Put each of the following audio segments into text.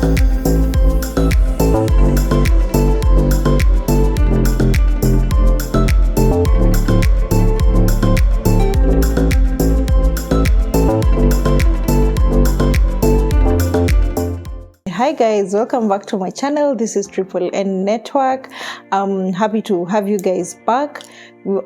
Hi guys, welcome back to my channel. This is Triple N Network. I'm happy to have you guys back.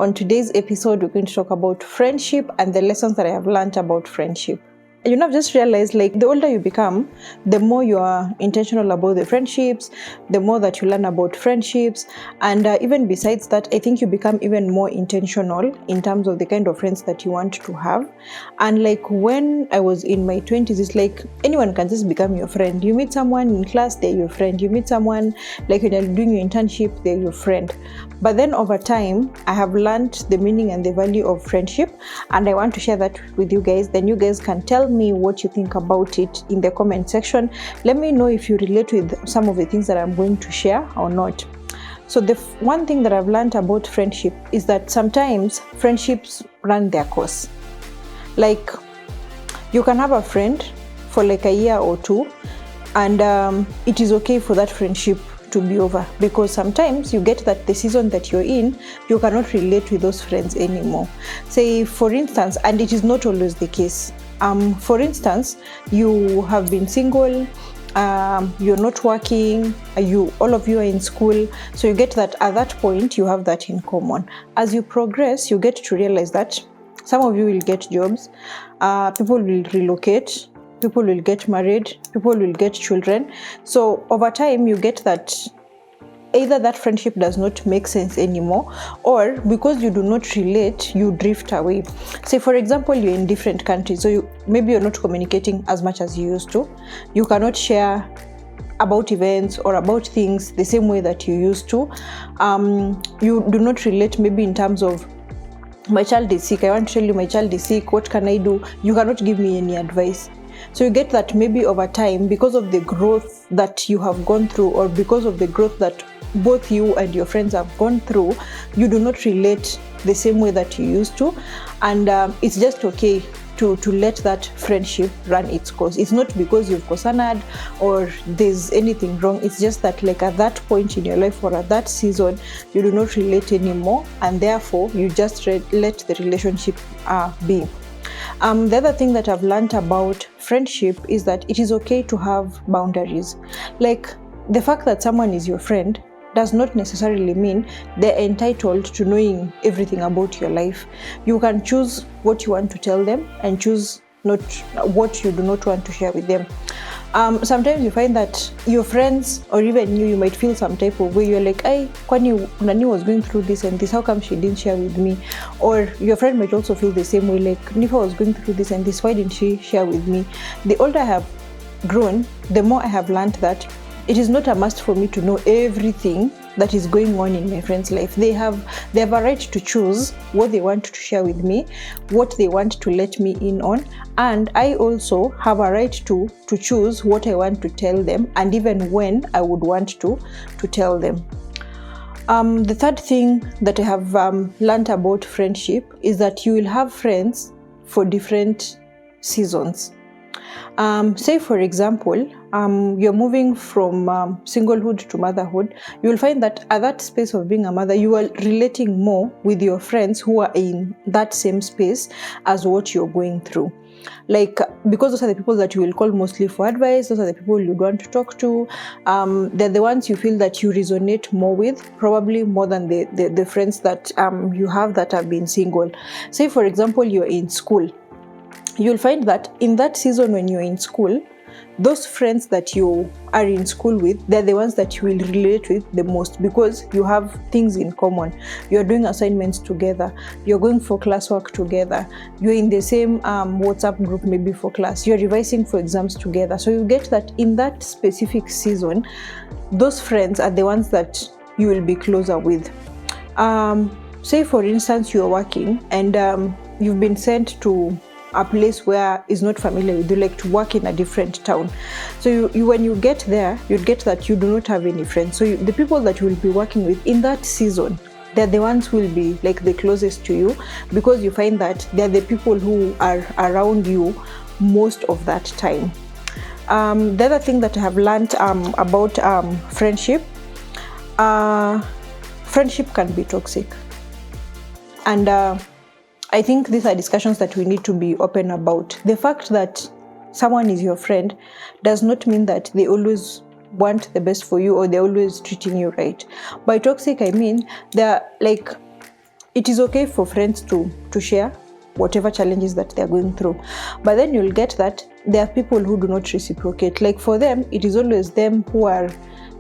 On today's episode, we're going to talk about friendship and the lessons that I have learned about friendship. I've just realized, like, the older you become, the more you are intentional about the friendships, the more that you learn about friendships. And even besides that, I think you become even more intentional in terms of the kind of friends that you want to have. And like when I was in my 20s, it's like anyone can just become your friend. You meet someone in class, they're your friend. You meet someone like when you're doing your internship, they're your friend. But then over time, I have learned the meaning and the value of friendship, and I want to share that with you guys. Then you guys can tell me what you think about it in the comment section. Let me know if you relate with some of the things that I'm going to share or not. So the one thing that I've learned about friendship is that sometimes friendships run their course. Like, you can have a friend for like a year or two, and it is okay for that friendship to be over, because sometimes you get that the season that you're in, you cannot relate with those friends anymore. Say, for instance, and it is not always the case. For instance, you have been single, you're not working, all of you are in school, so you get that at that point you have that in common. As you progress, you get to realize that some of you will get jobs, people will relocate, people will get married, people will get children. So over time, you get that either that friendship does not make sense anymore, or because you do not relate, you drift away. Say, for example, you're in different countries, so maybe you're not communicating as much as you used to. You cannot share about events or about things the same way that you used to. You do not relate maybe in terms of, my child is sick, I want to tell you my child is sick, what can I do? You cannot give me any advice. So you get that maybe over time, because of the growth that you have gone through, or because of the growth that both you and your friends have gone through, you do not relate the same way that you used to. And it's just okay to let that friendship run its course. It's not because you've cosanad or there's anything wrong. It's just that, like, at that point in your life or at that season, you do not relate anymore, and therefore you just let the relationship be. The other thing that I've learned about friendship is that it is okay to have boundaries. Like, the fact that someone is your friend does not necessarily mean they're entitled to knowing everything about your life. You can choose what you want to tell them and choose not what you do not want to share with them. Sometimes you find that your friends, or even you might feel some type of way. You're like, kwani Nani was going through this and this, how come she didn't share with me? Or your friend might also feel the same way, like, Nifa was going through this and this, why didn't she share with me? The older I have grown, the more I have learned that it is not a must for me to know everything that is going on in my friend's life. They have a right to choose what they want to share with me, what they want to let me in on, and I also have a right to choose what I want to tell them, and even when I would want to tell them. The third thing that I have learned about friendship is that you will have friends for different seasons. Say, for example, you're moving from singlehood to motherhood. You will find that at that space of being a mother, you are relating more with your friends who are in that same space as what you're going through. Like, because those are the people that you will call mostly for advice, those are the people you'd want to talk to. They're the ones you feel that you resonate more with, probably more than the friends that you have that have been single. Say, for example, you're in school. You'll find that in that season when you're in school, those friends that you are in school with, they're the ones that you will relate with the most, because you have things in common. You're doing assignments together, you're going for classwork together, you're in the same WhatsApp group maybe for class, you're revising for exams together. So you get that in that specific season, those friends are the ones that you will be closer with. Say, for instance, you're working and you've been sent to a place where is not familiar with you, like to work in a different town. So you when you get there, you'd get that you do not have any friends. So the people that you will be working with in that season, they're the ones who will be like the closest to you, because you find that they're the people who are around you most of that time. The other thing that I have learned about friendship, friendship can be toxic. And I think these are discussions that we need to be open about. The fact that someone is your friend does not mean that they always want the best for you or they're always treating you right. By toxic, I mean they're like, it is okay for friends to share whatever challenges that they're going through, but then you'll get that there are people who do not reciprocate. Like for them, it is always them who are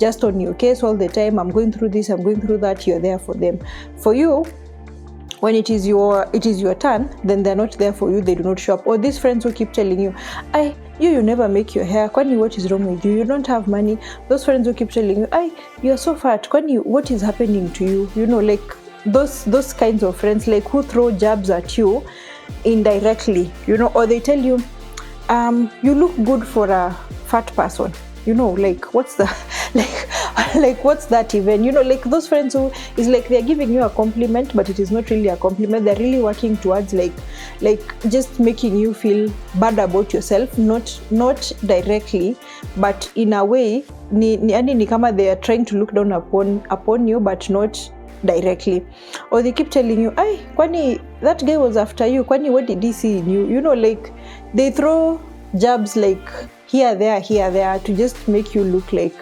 just on your case all the time. I'm going through this, I'm going through that. You're there for them. For you, when it is your turn, then they're not there for you. They do not show up. Or these friends who keep telling you, you never make your hair. Kwani, what is wrong with you? You don't have money. Those friends who keep telling you, you're so fat. Kwani, what is happening to you? You know, like those kinds of friends, like who throw jabs at you indirectly, you know, or they tell you, you look good for a fat person. You know, like what's the like what's that even? You know, like those friends who is like they're giving you a compliment, but it is not really a compliment. They're really working towards like just making you feel bad about yourself, not directly, but in a way, ni kama they are trying to look down upon you, but not directly. Or they keep telling you, kwani that guy was after you, kwani what did he see in you? You know, like they throw jabs like here, there to just make you look like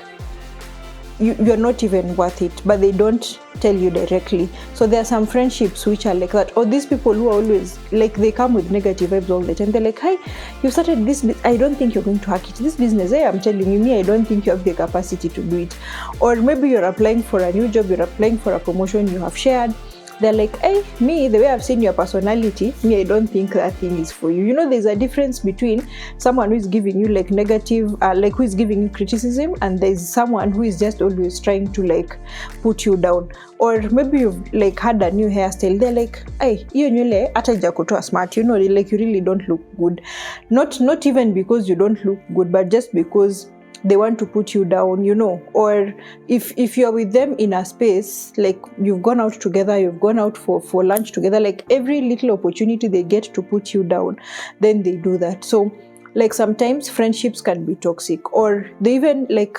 you're not even worth it, but they don't tell you directly. So there are some friendships which are like that. Or these people who are always like, they come with negative vibes all the time. They're like, hi, you started this, I don't think you're going to hack it. This business, I'm telling you, I don't think you have the capacity to do it. Or maybe you're applying for a new job, you're applying for a promotion you have shared. They're like, me, the way I've seen your personality, I don't think that thing is for you. You know, there's a difference between someone who is giving you like negative, like who is giving you criticism, and there's someone who is just always trying to like put you down. Or maybe you've like had a new hairstyle. They're like, you nywele hata jakutoa smart. You know, like you really don't look good. Not even because you don't look good, but just because they want to put you down, you know. Or if you're with them in a space, like you've gone out together, you've gone out for lunch together, like every little opportunity they get to put you down, then they do that. So like sometimes friendships can be toxic, or they even like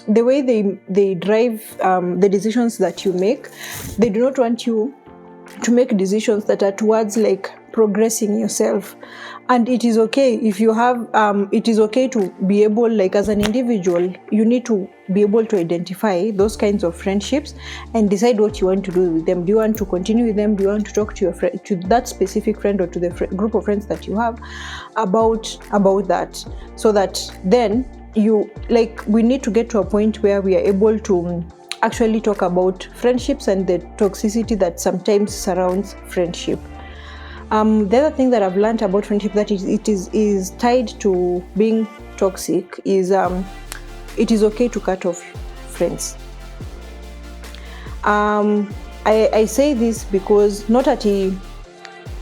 the way they drive the decisions that you make. They do not want you to make decisions that are towards like progressing yourself. And it is okay if you have it is okay to be able, like as an individual, you need to be able to identify those kinds of friendships and decide what you want to do with them. Do you want to continue with them? Do you want to talk to your friend, to that specific friend, or to the group of friends that you have about that? So that then you, like, we need to get to a point where we are able to actually talk about friendships and the toxicity that sometimes surrounds friendship. The other thing that I've learned about friendship that it is tied to being toxic is it is okay to cut off friends. I say this because not in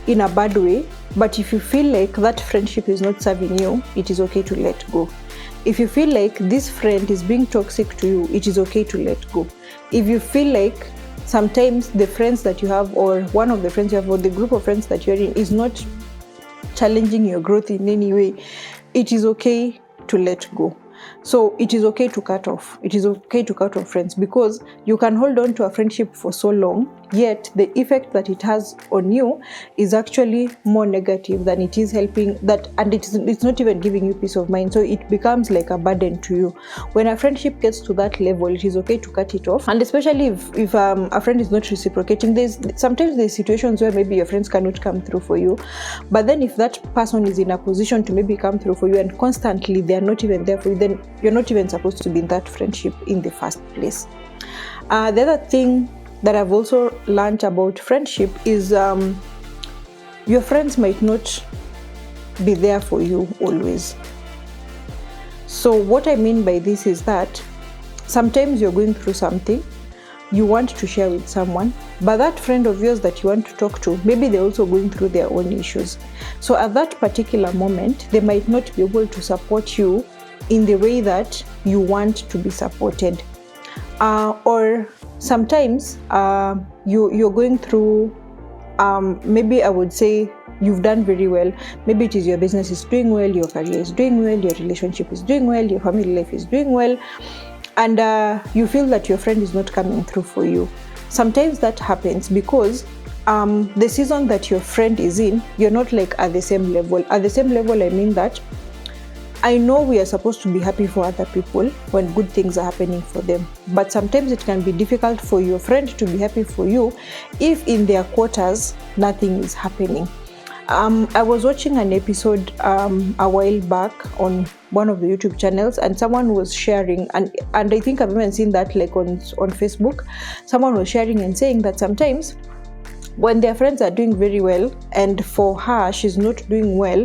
a bad way, but if you feel like that friendship is not serving you, it is okay to let go. If you feel like this friend is being toxic to you, it is okay to let go. If you feel like sometimes the friends that you have, or one of the friends you have, or the group of friends that you're in is not challenging your growth in any way, it is okay to let go. So it is okay to cut off. It is okay to cut off friends, because you can hold on to a friendship for so long, yet the effect that it has on you is actually more negative than it is helping that, and it's not even giving you peace of mind. So it becomes like a burden to you. When a friendship gets to that level, it is okay to cut it off. And especially if a friend is not reciprocating, sometimes there's situations where maybe your friends cannot come through for you, but then if that person is in a position to maybe come through for you and constantly they're not even there for you, then you're not even supposed to be in that friendship in the first place. The other thing that I've also learned about friendship is your friends might not be there for you always. So what I mean by this is that sometimes you're going through something, you want to share with someone, but that friend of yours that you want to talk to, maybe they're also going through their own issues. So at that particular moment, they might not be able to support you in the way that you want to be supported. Or sometimes you're going through, maybe I would say, you've done very well. Maybe it is your business is doing well, your career is doing well, your relationship is doing well, your family life is doing well, and you feel that your friend is not coming through for you. Sometimes that happens because the season that your friend is in, you're not like at the same level. At the same level, I mean that I know we are supposed to be happy for other people when good things are happening for them. But sometimes it can be difficult for your friend to be happy for you if in their quarters, nothing is happening. I was watching an episode a while back on one of the YouTube channels, and someone was sharing, and I think I've even seen that like on Facebook, someone was sharing and saying that sometimes when their friends are doing very well and for her she's not doing well,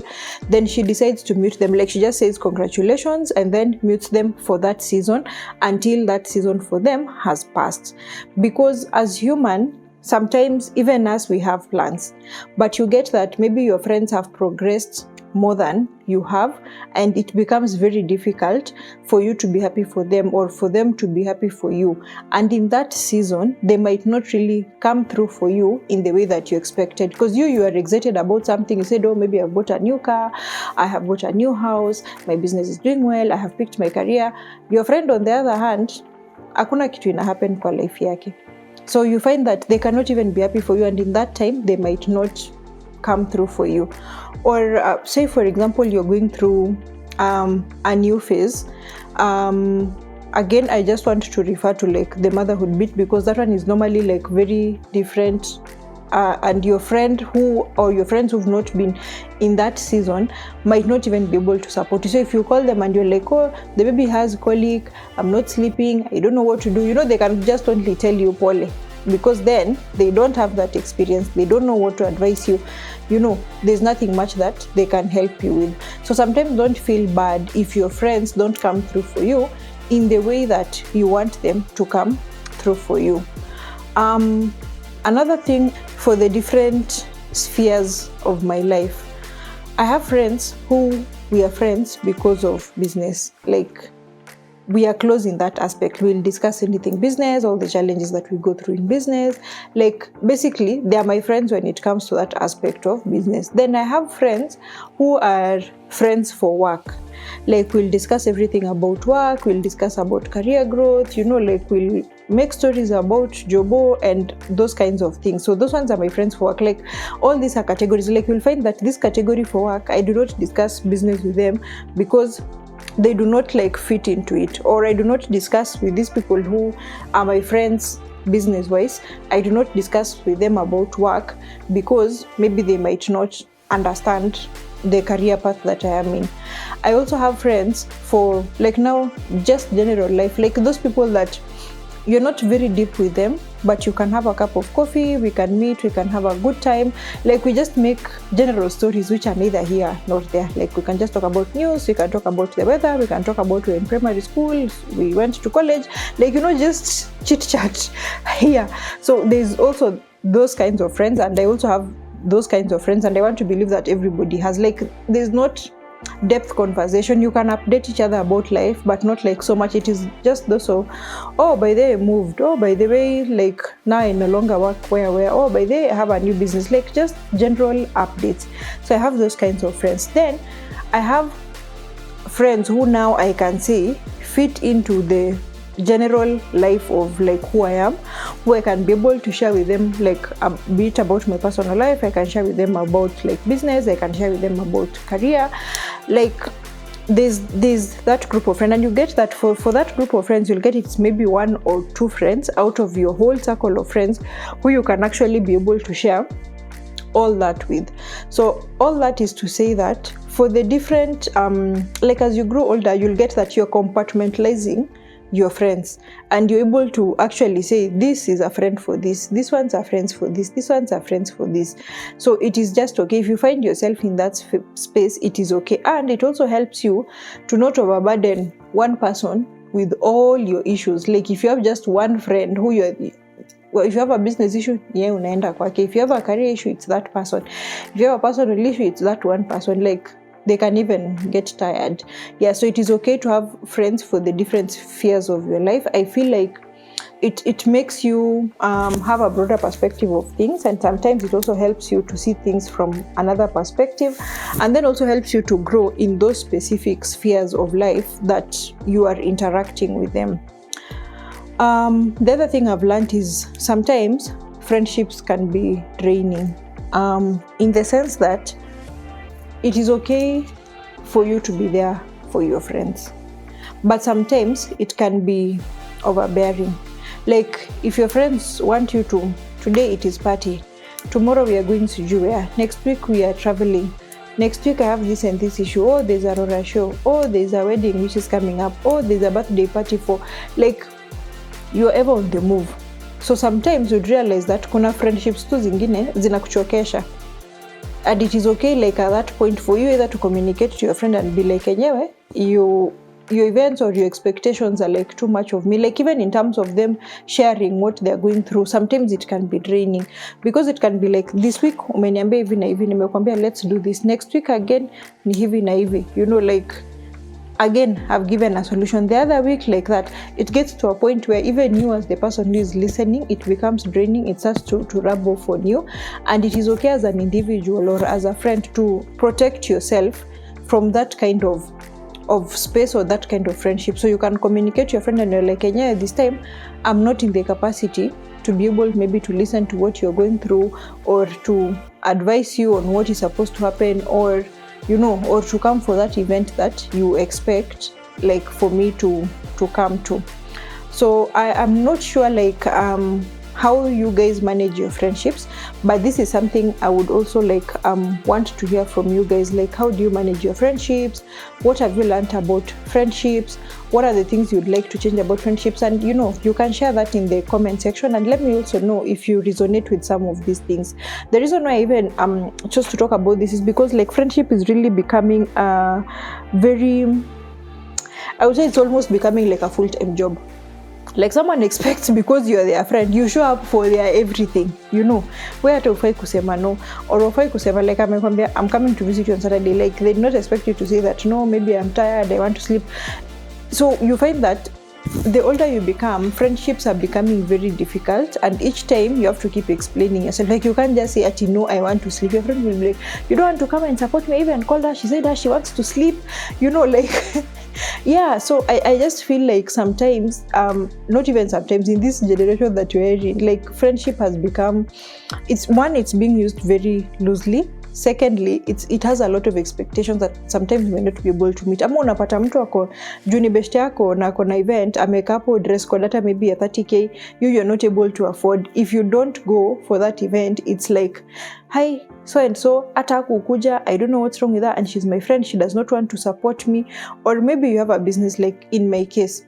then she decides to mute them. Like she just says congratulations and then mutes them for that season until that season for them has passed. Because as human, sometimes even us, we have plans, but you get that maybe your friends have progressed more than you have, and it becomes very difficult for you to be happy for them or for them to be happy for you. And in that season, they might not really come through for you in the way that you expected, because you are excited about something. You said, oh, maybe I've bought a new car, I have bought a new house, my business is doing well, I have picked my career. Your friend, on the other hand, hakuna kitu ina happen kwa life yake. So you find that they cannot even be happy for you, and in that time, they might not come through for you. Or say, for example, you're going through a new phase. Again, I just want to refer to like the motherhood bit, because that one is normally like very different. And your friend or your friends who've not been in that season might not even be able to support you. So if you call them and you're like, oh, the baby has colic, I'm not sleeping, I don't know what to do, they can just only tell you pole, because then they don't have that experience, they don't know what to advise you. There's nothing much that they can help you with. So sometimes don't feel bad if your friends don't come through for you in the way that you want them to come through for you. Another thing, for the different spheres of my life, I have friends who we are friends because of business. Like, we are close in that aspect. We'll discuss anything business, all the challenges that we go through in business. Like, basically, they are my friends when it comes to that aspect of business. Then I have friends who are friends for work. Like, we'll discuss everything about work, we'll discuss about career growth, like we'll make stories about jobo and those kinds of things. So those ones are my friends for work. Like, all these are categories. Like, you'll find that this category for work, I do not discuss business with them because they do not like fit into it, or I do not discuss with these people who are my friends business wise. I do not discuss with them about work because maybe they might not understand the career path that I am in. I also have friends for like now just general life, like those people that you're not very deep with them, but you can have a cup of coffee, we can meet, we can have a good time. Like, we just make general stories which are neither here nor there. Like, we can just talk about news, we can talk about the weather, we can talk about we're in primary school, we went to college, like, just chit chat here. So there's also those kinds of friends, and I also have those kinds of friends, and I want to believe that everybody has, like, there's not depth conversation. You can update each other about life, but not like so much. It is just those of, oh, by the way I moved, oh, by the way, like, now I no longer work where, oh, by the way I have a new business, like just general updates. So I have those kinds of friends. Then I have friends who now I can say fit into the general life of like who I am, who I can be able to share with them like a bit about my personal life. I can share with them about like business, I can share with them about career. Like, there's that group of friends, and you get that for that group of friends, you'll get it's maybe one or two friends out of your whole circle of friends who you can actually be able to share all that with. So all that is to say that for the different like, as you grow older, you'll get that you're compartmentalizing your friends, and you're able to actually say, this is a friend for this ones are friends for this ones are friends for this. So it is just okay if you find yourself in that space. It is okay, and it also helps you to not overburden one person with all your issues. Like, if you have just one friend who if you have a business issue, unaenda kwake. If you have a career issue, it's that person. If you have a personal issue, it's that one person. Like, they can even get tired. So it is okay to have friends for the different spheres of your life. I feel like it makes you have a broader perspective of things, and sometimes it also helps you to see things from another perspective, and then also helps you to grow in those specific spheres of life that you are interacting with them. The other thing I've learned is sometimes friendships can be draining, in the sense that it is okay for you to be there for your friends, but sometimes it can be overbearing. Like if your friends want you to, today it is party, tomorrow we are going to Jewel, next week we are traveling, next week I have this and this issue, oh there's a Aurora show, oh there's a wedding which is coming up, oh there's a birthday party for, like you're ever on the move. So sometimes you'd realize that kuna friendships tu zingine zinakuchokesha, and it is okay like at that point for you either to communicate to your friend and be like, enyewe your events or your expectations are like too much of me. Like even in terms of them sharing what they're going through, sometimes it can be draining, because it can be like, this week umeniambia hivi na hivi, nimekwambia let's do this, next week again ni hivi na hivi, like again I've given a solution the other week, like that. It gets to a point where even you as the person who is listening, it becomes draining, it starts to rub off on you, and it is okay as an individual or as a friend to protect yourself from that kind of space or that kind of friendship. So you can communicate to your friend and you're like, yeah, this time I'm not in the capacity to be able maybe to listen to what you're going through, or to advise you on what is supposed to happen, or or to come for that event that you expect like for me to come to. So I'm not sure like how you guys manage your friendships, but this is something I would also like want to hear from you guys. Like, how do you manage your friendships? What have you learned about friendships? What are the things you'd like to change about friendships? And you can share that in the comment section, and let me also know if you resonate with some of these things. The reason why I even chose to talk about this is because like friendship is really becoming very, I would say it's almost becoming like a full-time job. Like someone expects, because you're their friend, you show up for their everything, where to ufai kusema no, or ufai kusema like I'm coming to visit you on Saturday, like they do not expect you to say that no, maybe I'm tired, I want to sleep. So you find that the older you become, friendships are becoming very difficult, and each time you have to keep explaining yourself. Like you can't just say, no, I want to sleep. Your friend will be like, you don't want to come and support me. Even called her, she said that she wants to sleep, like yeah. So I just feel like sometimes, not even sometimes, in this generation that we're in, like friendship has become, it's being used very loosely. Secondly, it has a lot of expectations that sometimes we may not be able to meet. Ama unapata mtu ako juni best yako na ako na event, ameka hapo dress code hata maybe a 30k, you're not able to afford. If you don't go for that event, it's like, hi, so and so hata kukuja, I don't know what's wrong with her, and she's my friend, she does not want to support me. Or maybe you have a business, like in my case,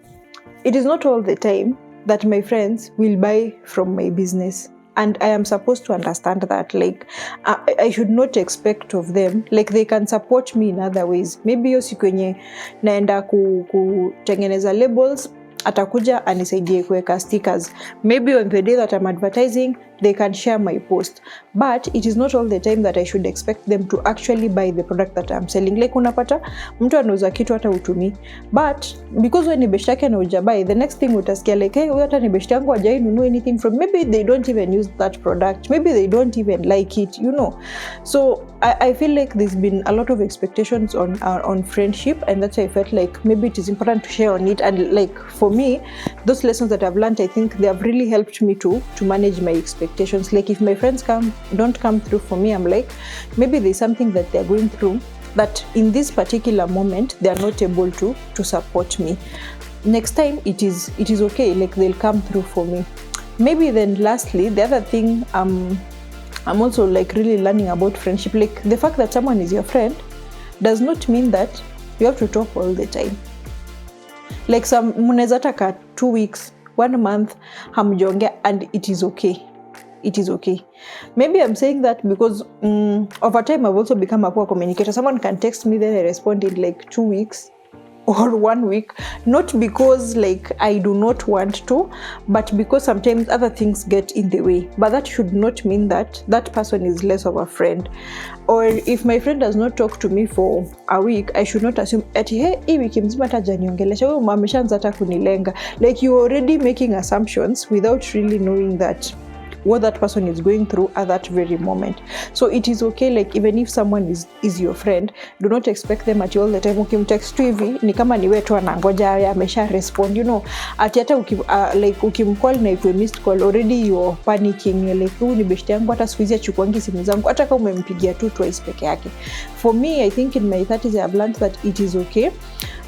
it is not all the time that my friends will buy from my business. And I am supposed to understand that, like, I should not expect of them, like, they can support me in other ways. Maybe yo siku yenye naenda kutengeneza labels, atakuja anisaidie kuweka stickers. Maybe on the day that I'm advertising, they can share my post. But it is not all the time that I should expect them to actually buy the product that I'm selling. Like unapata, mtu anauza kitu hata utumi. But because when ni beshte yake na ujabai, the next thing utasikia like, hey, hata ni beshte yangu hajai nunua anything from, maybe they don't even use that product. Maybe they don't even like it, So I feel like there's been a lot of expectations on friendship, and that's why I felt like maybe it is important to share on it. And like for me, those lessons that I've learned, I think they have really helped me to manage my expectations. Like if my friends don't come through for me, I'm like, maybe there's something that they're going through that in this particular moment they are not able to support me. Next time it is okay, like they'll come through for me. Maybe then lastly, the other thing I'm also like really learning about friendship, like the fact that someone is your friend does not mean that you have to talk all the time. Like some munaweza taka 2 weeks, 1 month hamjongea, and it is okay. It is okay. Maybe I'm saying that because over time I've also become a poor communicator. Someone can text me, then I respond in like 2 weeks. or 1 week, not because like I do not want to, but because sometimes other things get in the way. But that should not mean that that person is less of a friend. Or if my friend does not talk to me for a week, I should not assume ati hii wiki mzima hata hajaniongelesha, huyo ameshaanza hata kunilenga. Like you're already making assumptions without really knowing that what that person is going through at that very moment. So it is okay, like even if someone is your friend, do not expect them at all the time. Ukimtext tu hivi ni kama ni wewe tu anangoja amesha respond, you know, ati hata like ukimcall na if missed call already you're panicking, like huyu ni best yangu, hata siku hizi achukuangi simu zangu hata kama umempigia tu twice peke yake. For me, I think in my 30s I have learned that it is okay.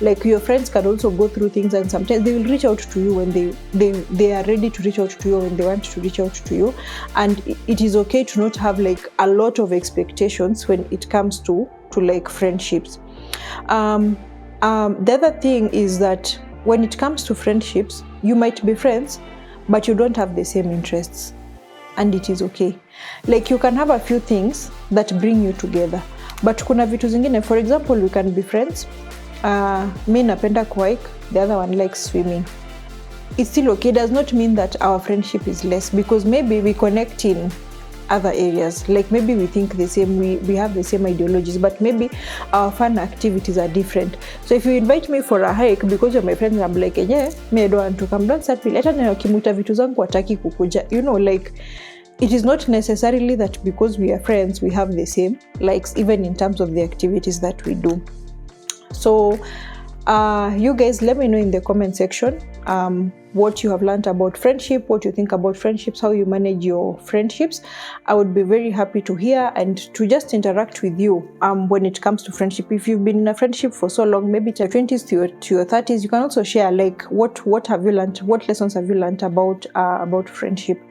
Like your friends can also go through things, and sometimes they will reach out to you when they are ready to reach out to you, when they want to reach out to you. And it is okay to not have like a lot of expectations when it comes to like friendships. The other thing is that when it comes to friendships, you might be friends but you don't have the same interests, and it is okay. Like you can have a few things that bring you together, but kuna vitu zingine, for example, we can be friends. Me napenda kuhike, the other one likes swimming. It's still okay. It does not mean that our friendship is less, because maybe we connect in other areas. Like maybe we think the same, we have the same ideologies, but maybe our fun activities are different. So if you invite me for a hike because you're my friend, I'm like, yeah, me I don't want to come, don't start with hata na kimuta vitu zangu wataki kukuja, you know, like it is not necessarily that because we are friends we have the same likes, even in terms of the activities that we do. So you guys, let me know in the comment section what you have learned about friendship, what you think about friendships, how you manage your friendships. I would be very happy to hear and to just interact with you when it comes to friendship. If you've been in a friendship for so long, maybe to your 20s to your 30s, you can also share like what have you learned, what lessons have you learned about friendship.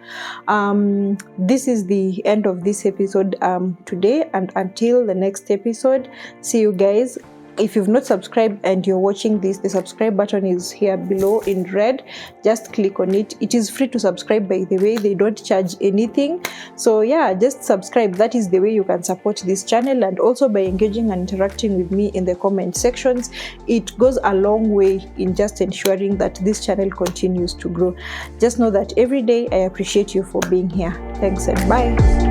This is the end of this episode today, and until the next episode, see you guys. If you've not subscribed and you're watching this, the subscribe button is here below in red. Just click on it. It is free to subscribe, by the way. They don't charge anything. So yeah, just subscribe. That is the way you can support this channel, and also by engaging and interacting with me in the comment sections. It goes a long way in just ensuring that this channel continues to grow. Just know that every day I appreciate you for being here. Thanks and bye.